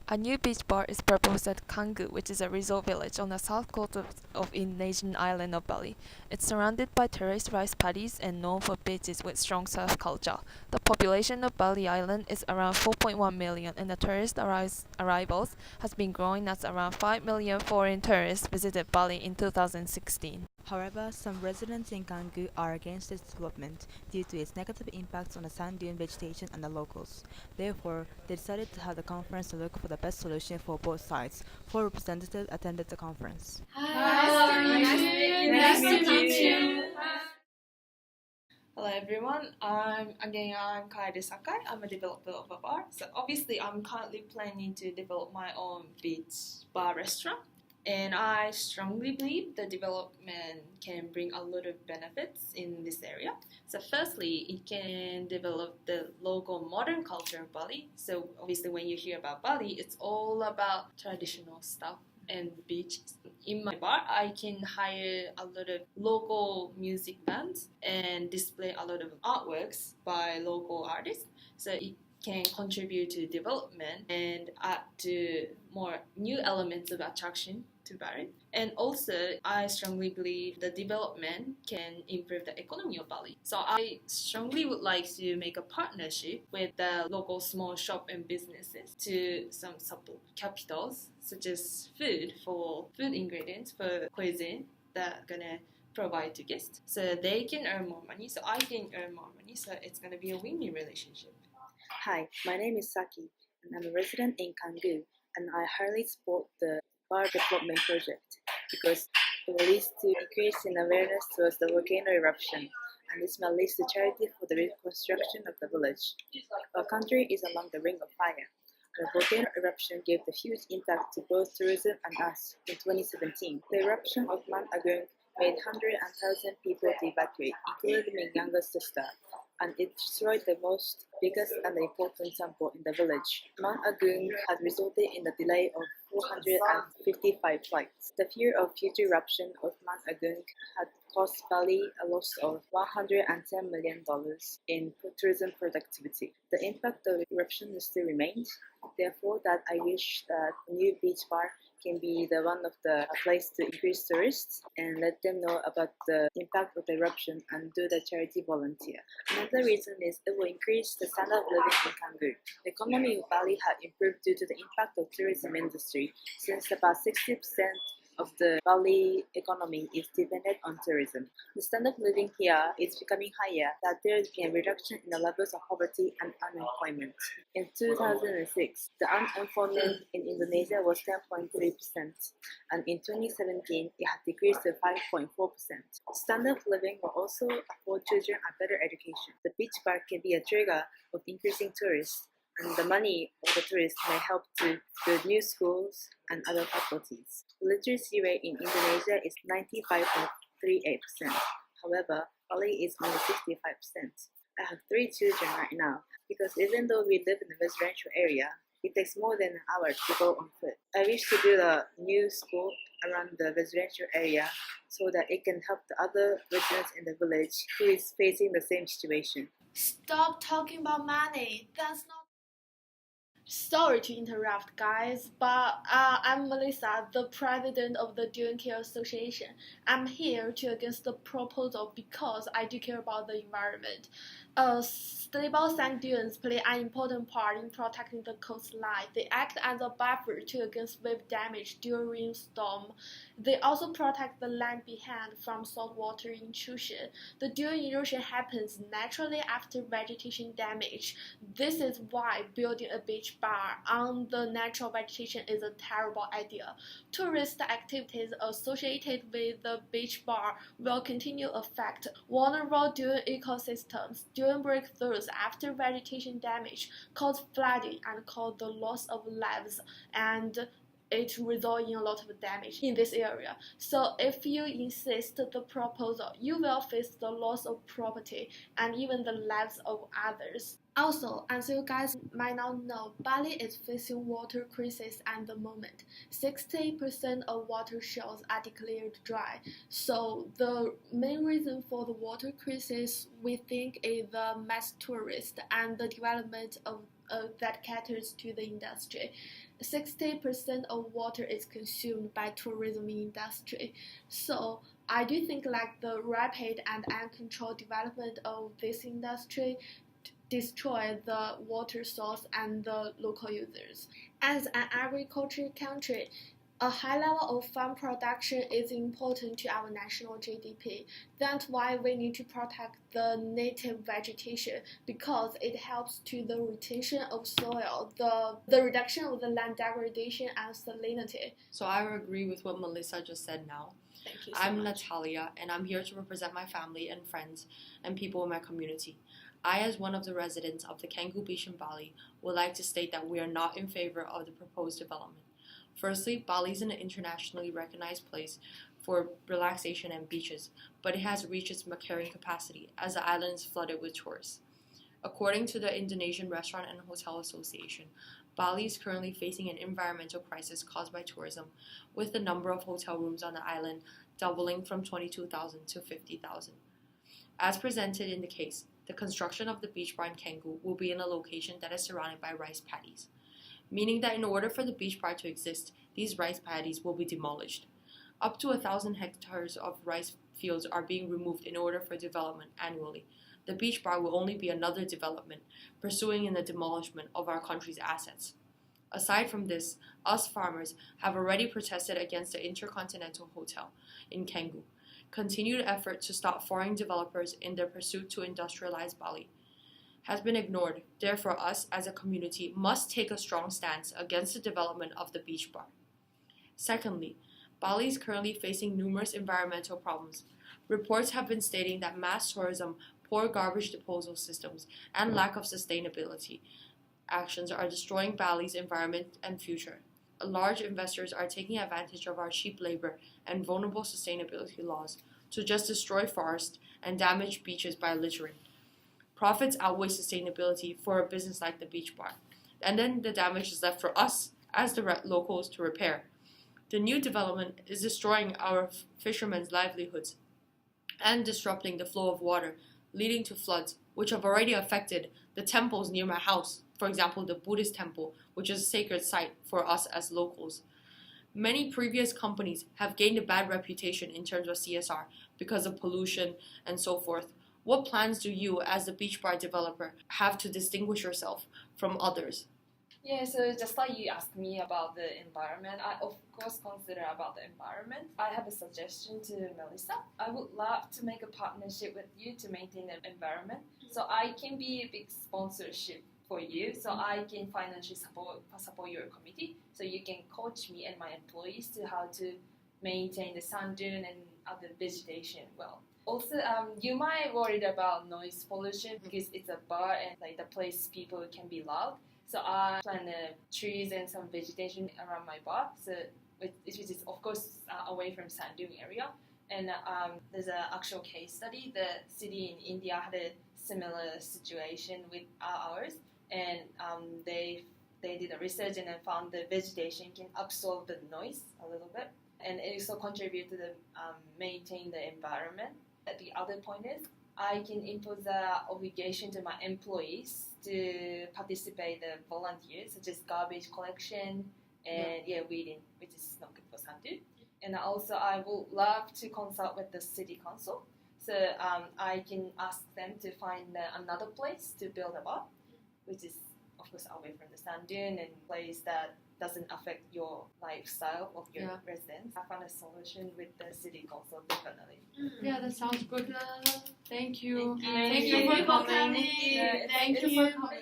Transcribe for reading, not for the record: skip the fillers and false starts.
A new beach bar is proposed at Canggu, which is a resort village on the south coast of Indonesian island of Bali. It's surrounded by terraced rice paddies and known for beaches with strong surf culture. The population of Bali Island is around 4.1 million, and the tourist arrivals has been growing as around 5 million foreign tourists visited Bali in 2016. However, some residents in Canggu are against its development due to its negative impacts on the sand dune vegetation and the locals. Therefore, they decided to have the conference to look for the best solution for both sides. Four representatives attended the conference. Hi, nice to meet you. Hello everyone, I'm Kaede Sakai. I'm a developer of a bar. So obviously I'm currently planning to develop my own beach bar restaurant. And I strongly believe the development can bring a lot of benefits in this area. So firstly, it can develop the local modern culture of Bali. So obviously when you hear about Bali, it's all about traditional stuff and beaches. In my bar, I can hire a lot of local music bands and display a lot of artworks by local artists. So it can contribute to development and add to more new elements of attraction to Bali. And also, I strongly believe the development can improve the economy of Bali. So I strongly would like to make a partnership with the local small shop and businesses to some support capitals such as food ingredients for cuisine that gonna provide to guests. So they can earn more money, so I can earn more money. So it's gonna be a win-win relationship. Hi, my name is Saki, and I'm a resident in Canggu, and I highly support the bar development project because it will lead to increase in awareness towards the volcano eruption, and this may lead to charity for the reconstruction of the village. Our country is along the ring of fire, and the volcano eruption gave a huge impact to both tourism and us in 2017. The eruption of Mount Agung made hundreds and thousands of people to evacuate, including my youngest sister, and it destroyed the biggest and important temple in the village. Mount Agung had resulted in the delay of 455 flights. The fear of future eruption of Mount Agung had cost Bali a loss of $110 million in tourism productivity. The impact of the eruption still remains. Therefore, that I wish that a new beach bar can be the one of the place to increase tourists and let them know about the impact of the eruption and do the charity volunteer. Another reason is it will increase the standard of living in Canggu. The economy of Bali had improved due to the impact of tourism industry, since about 60% of the Bali economy is dependent on tourism. The standard of living here is becoming higher, that there has been a reduction in the levels of poverty and unemployment. In 2006, the unemployment in Indonesia was 10.3%, and in 2017, it had decreased to 5.4%. Standard of living will also afford children a better education. The beach bar can be a trigger of increasing tourists, and the money of the tourists may help to build new schools and other faculties. The literacy rate in Indonesia is 95.38%. However, Bali is only 65%. I have 3 children right now, because even though we live in a residential area, it takes more than an hour to go on foot. I wish to build a new school around the residential area so that it can help the other residents in the village who is facing the same situation. Stop talking about money. That's not. Sorry to interrupt, guys, but I'm Melissa, the president of the Dune Care Association. I'm here to against the proposal because I do care about the environment. Stable sand dunes play an important part in protecting the coastline. They act as a buffer to against wave damage during storm. They also protect the land behind from saltwater intrusion. The dune erosion happens naturally after vegetation damage. This is why building a beach bar on the natural vegetation is a terrible idea. Tourist activities associated with the beach bar will continue to affect vulnerable dune ecosystems. Dune breakthroughs after vegetation damage cause flooding and cause the loss of lives, and it results in a lot of damage in this area. So if you insist the proposal, you will face the loss of property and even the lives of others. Also, as you guys might not know, Bali is facing water crisis at the moment. 60% of water shelves are declared dry. So the main reason for the water crisis, we think, is the mass tourists and the development of that caters to the industry. 60% of water is consumed by tourism industry. So I do think like the rapid and uncontrolled development of this industry destroy the water source and the local users. As an agriculture country, a high level of farm production is important to our national GDP. That's why we need to protect the native vegetation because it helps to the retention of soil, the reduction of the land degradation and salinity. So I agree with what Melissa just said now. Thank you so I'm much. Nathalia, and I'm here to represent my family and friends and people in my community. I, as one of the residents of the Canggu beach in Bali, would like to state that we are not in favor of the proposed development. Firstly, Bali is an internationally recognized place for relaxation and beaches, but it has reached its carrying capacity as the island is flooded with tourists. According to the Indonesian Restaurant and Hotel Association, Bali is currently facing an environmental crisis caused by tourism, with the number of hotel rooms on the island doubling from 22,000 to 50,000. As presented in the case, the construction of the beach bar in Canggu will be in a location that is surrounded by rice paddies, meaning that in order for the beach bar to exist, these rice paddies will be demolished. Up to 1,000 hectares of rice fields are being removed in order for development annually. The beach bar will only be another development, pursuing in the demolishment of our country's assets. Aside from this, us farmers have already protested against the Intercontinental Hotel in Canggu. Continued effort to stop foreign developers in their pursuit to industrialize Bali has been ignored. Therefore, us as a community must take a strong stance against the development of the beach bar. Secondly, Bali is currently facing numerous environmental problems. Reports have been stating that mass tourism, poor garbage disposal systems, and lack of sustainability actions are destroying Bali's environment and future. Large investors are taking advantage of our cheap labor and vulnerable sustainability laws to just destroy forests and damage beaches by littering. Profits outweigh sustainability for a business like the beach bar, and then the damage is left for us as the locals to repair. The new development is destroying our fishermen's livelihoods and disrupting the flow of water, leading to floods, which have already affected the temples near my house. For example, the Buddhist temple, which is a sacred site for us as locals. Many previous companies have gained a bad reputation in terms of CSR because of pollution and so forth. What plans do you, as the beach bar developer, have to distinguish yourself from others? Yeah, so just like you asked me about the environment, I of course consider about the environment. I have a suggestion to Melissa. I would love to make a partnership with you to maintain the environment. So I can be a big sponsorship for you. So I can financially support your committee. So you can coach me and my employees to how to maintain the sand dune and other vegetation well. Also, you might worried about noise pollution because it's a bar and like the place people can be loud. So I plant trees and some vegetation around my bar, so which is of course away from sand dune area. And there's an actual case study. The city in India had a similar situation with ours, and they did a research and then found the vegetation can absorb the noise a little bit, and it also contribute to the maintain the environment. The other point is I can impose the obligation to my employees to participate the volunteers, such as garbage collection and weeding, which is not good for Sandu. And also I would love to consult with the city council, so I can ask them to find another place to build a bar, which is of course away from the sand dune and place that doesn't affect your lifestyle of your residents. I found a solution with the city council definitely. Yeah, that sounds good. Thank you. Thank you for coming. Thank you for coming.